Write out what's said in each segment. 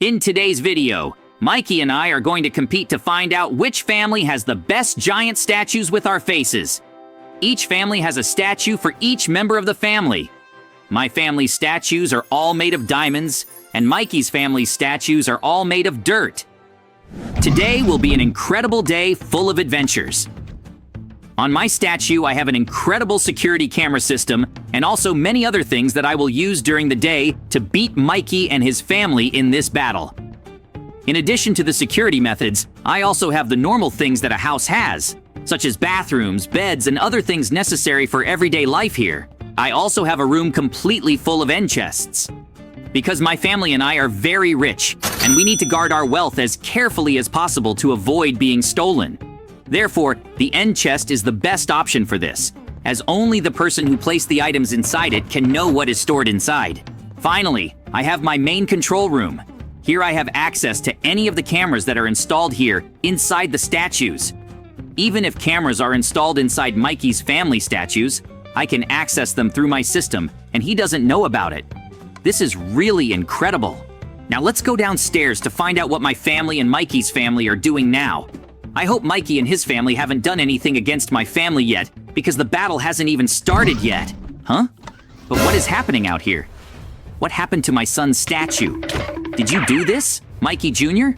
In today's video, Mikey and I are going to compete to find out which family has the best giant statues with our faces. Each family has a statue for each member of the family. My family's statues are all made of diamonds, and Mikey's family's statues are all made of dirt. Today will be an incredible day full of adventures. On my statue, I have an incredible security camera system and also many other things that I will use during the day to beat Mikey and his family in this battle. In addition to the security methods, I also have the normal things that a house has, such as bathrooms, beds, and other things necessary for everyday life here. I also have a room completely full of end chests. Because my family and I are very rich, and we need to guard our wealth as carefully as possible to avoid being stolen. Therefore, the end chest is the best option for this, as only the person who placed the items inside it can know what is stored inside. Finally, I have my main control room. Here I have access to any of the cameras that are installed here inside the statues. Even if cameras are installed inside Mikey's family statues, I can access them through my system, and he doesn't know about it. This is really incredible. Now let's go downstairs to find out what my family and Mikey's family are doing now. I hope Mikey and his family haven't done anything against my family yet, because the battle hasn't even started yet. Huh? But what is happening out here? What happened to my son's statue? Did you do this, Mikey Jr.?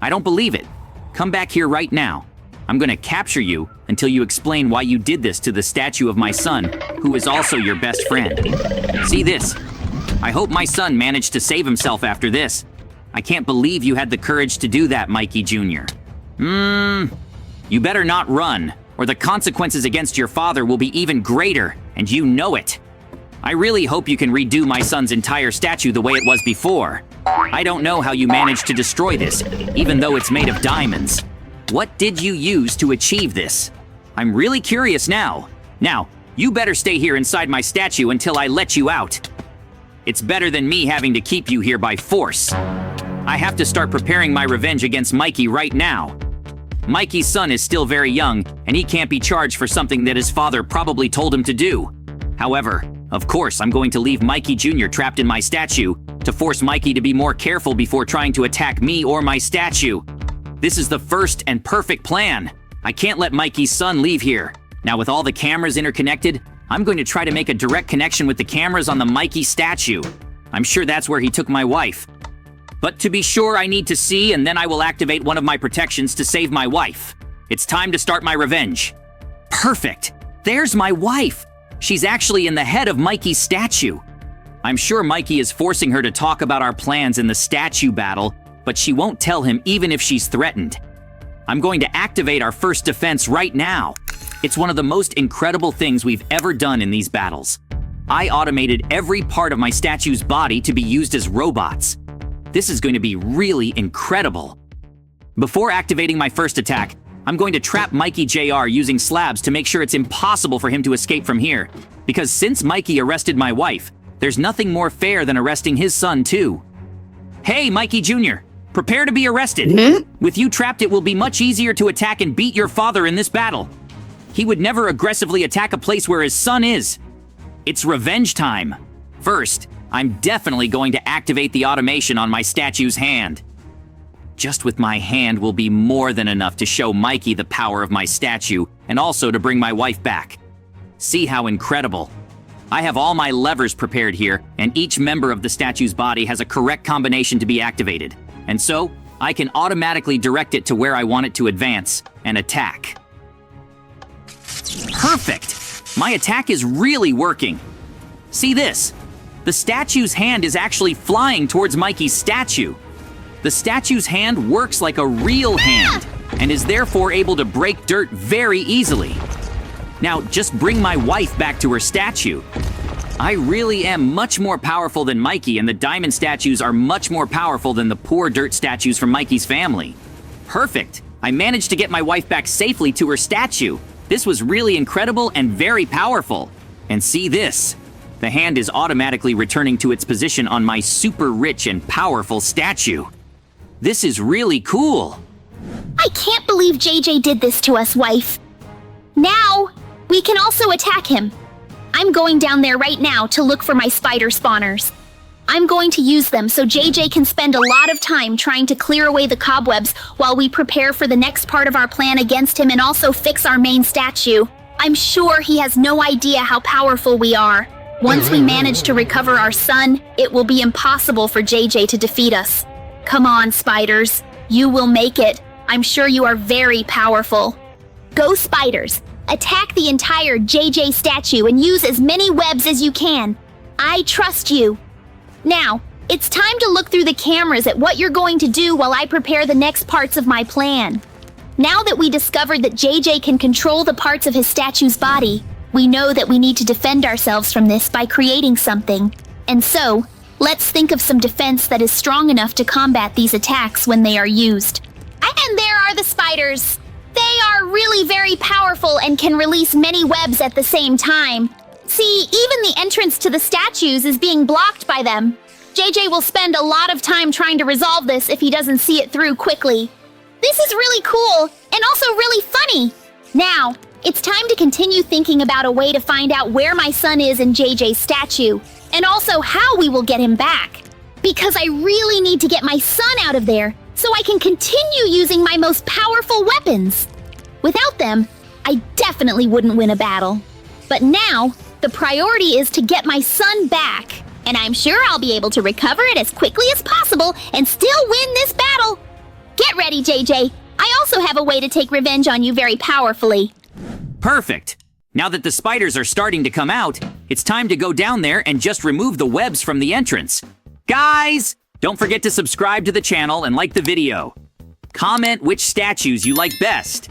I don't believe it. Come back here right now. I'm gonna capture you until you explain why you did this to the statue of my son, who is also your best friend. See this? I hope my son managed to save himself after this. I can't believe you had the courage to do that, Mikey Jr. You better not run, or the consequences against your father will be even greater, and you know it. I really hope you can redo my son's entire statue the way it was before. I don't know how you managed to destroy this, even though it's made of diamonds. What did you use to achieve this? I'm really curious now. Now, you better stay here inside my statue until I let you out. It's better than me having to keep you here by force. I have to start preparing my revenge against Mikey right now. Mikey's son is still very young, and he can't be charged for something that his father probably told him to do. However, of course, I'm going to leave Mikey Jr. trapped in my statue to force Mikey to be more careful before trying to attack me or my statue. This is the first and perfect plan. I can't let Mikey's son leave here. Now, with all the cameras interconnected, I'm going to try to make a direct connection with the cameras on the Mikey statue. I'm sure that's where he took my wife. But to be sure, I need to see, and then I will activate one of my protections to save my wife. It's time to start my revenge. Perfect! There's my wife! She's actually in the head of Mikey's statue. I'm sure Mikey is forcing her to talk about our plans in the statue battle, but she won't tell him even if she's threatened. I'm going to activate our first defense right now. It's one of the most incredible things we've ever done in these battles. I automated every part of my statue's body to be used as robots. This is going to be really incredible. Before activating my first attack, I'm going to trap Mikey Jr. using slabs to make sure it's impossible for him to escape from here. Because since Mikey arrested my wife, there's nothing more fair than arresting his son too. Hey, Mikey Jr., prepare to be arrested. With you trapped, it will be much easier to attack and beat your father in this battle. He would never aggressively attack a place where his son is. It's revenge time. First, I'm definitely going to activate the automation on my statue's hand. Just with my hand will be more than enough to show Mikey the power of my statue and also to bring my wife back. See how incredible. I have all my levers prepared here, and each member of the statue's body has a correct combination to be activated. And so, I can automatically direct it to where I want it to advance and attack. Perfect! My attack is really working. See this? The statue's hand is actually flying towards Mikey's statue. The statue's hand works like a real hand and is therefore able to break dirt very easily. Now, just bring my wife back to her statue. I really am much more powerful than Mikey, and the diamond statues are much more powerful than the poor dirt statues from Mikey's family. Perfect! I managed to get my wife back safely to her statue. This was really incredible and very powerful. And see this. The hand is automatically returning to its position on my super rich and powerful statue. This is really cool. I can't believe JJ did this to us, wife. Now, we can also attack him. I'm going down there right now to look for my spider spawners. I'm going to use them so JJ can spend a lot of time trying to clear away the cobwebs while we prepare for the next part of our plan against him and also fix our main statue. I'm sure he has no idea how powerful we are. Once we manage to recover our son, it will be impossible for JJ to defeat us. Come on, spiders. You will make it. I'm sure you are very powerful. Go, spiders. Attack the entire JJ statue and use as many webs as you can. I trust you. Now, it's time to look through the cameras at what you're going to do while I prepare the next parts of my plan. Now that we discovered that JJ can control the parts of his statue's body, we know that we need to defend ourselves from this by creating something. And so, let's think of some defense that is strong enough to combat these attacks when they are used. And there are the spiders. They are really very powerful and can release many webs at the same time. See, even the entrance to the statues is being blocked by them. JJ will spend a lot of time trying to resolve this if he doesn't see it through quickly. This is really cool and also really funny. Now, it's time to continue thinking about a way to find out where my son is in JJ's statue, and also how we will get him back. Because I really need to get my son out of there so I can continue using my most powerful weapons. Without them, I definitely wouldn't win a battle. But now, the priority is to get my son back, and I'm sure I'll be able to recover it as quickly as possible and still win this battle. Get ready, JJ. I also have a way to take revenge on you very powerfully. Perfect. Now that the spiders are starting to come out, it's time to go down there and just remove the webs from the entrance. Guys, don't forget to subscribe to the channel and like the video. Comment which statues you like best.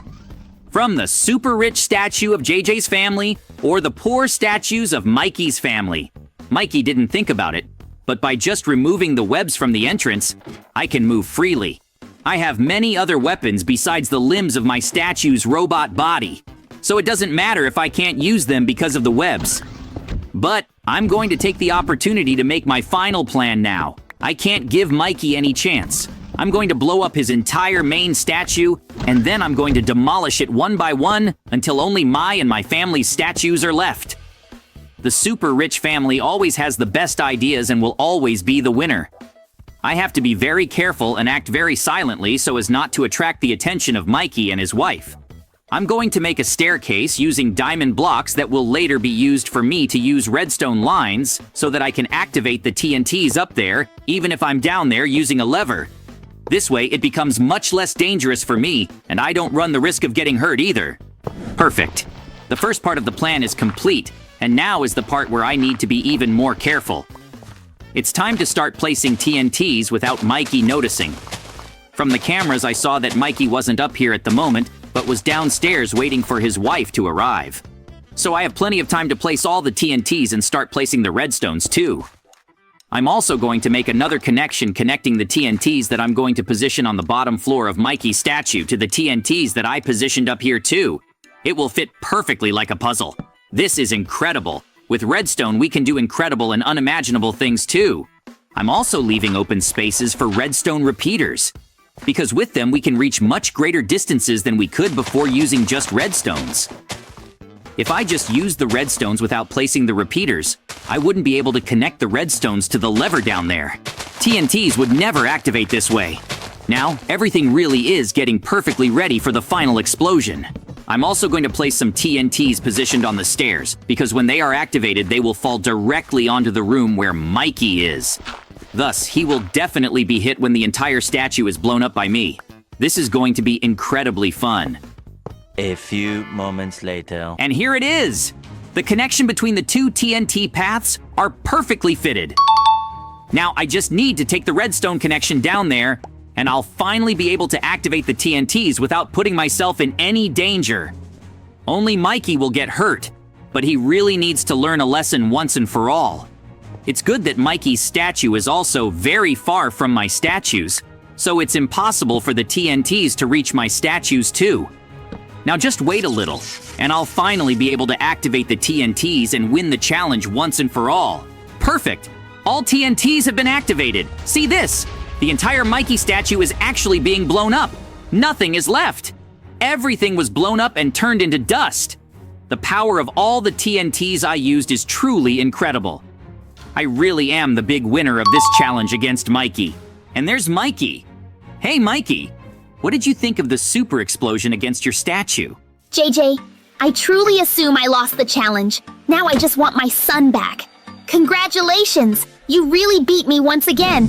From the super rich statue of JJ's family or the poor statues of Mikey's family. Mikey didn't think about it, but by just removing the webs from the entrance, I can move freely. I have many other weapons besides the limbs of my statue's robot body, so it doesn't matter if I can't use them because of the webs. But I'm going to take the opportunity to make my final plan now. I can't give Mikey any chance. I'm going to blow up his entire main statue, and then I'm going to demolish it one by one until only my and my family's statues are left. The super rich family always has the best ideas and will always be the winner. I have to be very careful and act very silently so as not to attract the attention of Mikey and his wife. I'm going to make a staircase using diamond blocks that will later be used for me to use redstone lines so that I can activate the TNTs up there even if I'm down there using a lever. This way it becomes much less dangerous for me and I don't run the risk of getting hurt either. Perfect. The first part of the plan is complete, and now is the part where I need to be even more careful. It's time to start placing TNTs without Mikey noticing. From the cameras I saw that Mikey wasn't up here at the moment, but was downstairs waiting for his wife to arrive. So I have plenty of time to place all the TNTs and start placing the redstones too. I'm also going to make another connection connecting the TNTs that I'm going to position on the bottom floor of Mikey's statue to the TNTs that I positioned up here too. It will fit perfectly like a puzzle. This is incredible. With redstone we can do incredible and unimaginable things too. I'm also leaving open spaces for redstone repeaters, because with them we can reach much greater distances than we could before using just redstones. If I just used the redstones without placing the repeaters, I wouldn't be able to connect the redstones to the lever down there. TNTs would never activate this way. Now, everything really is getting perfectly ready for the final explosion. I'm also going to place some TNTs positioned on the stairs, because when they are activated, they will fall directly onto the room where Mikey is. Thus, he will definitely be hit when the entire statue is blown up by me. This is going to be incredibly fun. A few moments later. And here it is! The connection between the two TNT paths are perfectly fitted. Now I just need to take the redstone connection down there, and I'll finally be able to activate the TNTs without putting myself in any danger. Only Mikey will get hurt, but he really needs to learn a lesson once and for all. It's good that Mikey's statue is also very far from my statues, so it's impossible for the TNTs to reach my statues too. Now just wait a little, and I'll finally be able to activate the TNTs and win the challenge once and for all. Perfect! All TNTs have been activated. See this! The entire Mikey statue is actually being blown up. Nothing is left. Everything was blown up and turned into dust. The power of all the TNTs I used is truly incredible. I really am the big winner of this challenge against Mikey. And there's Mikey. Hey, Mikey. What did you think of the super explosion against your statue? JJ, I truly assume I lost the challenge. Now I just want my son back. Congratulations! You really beat me once again.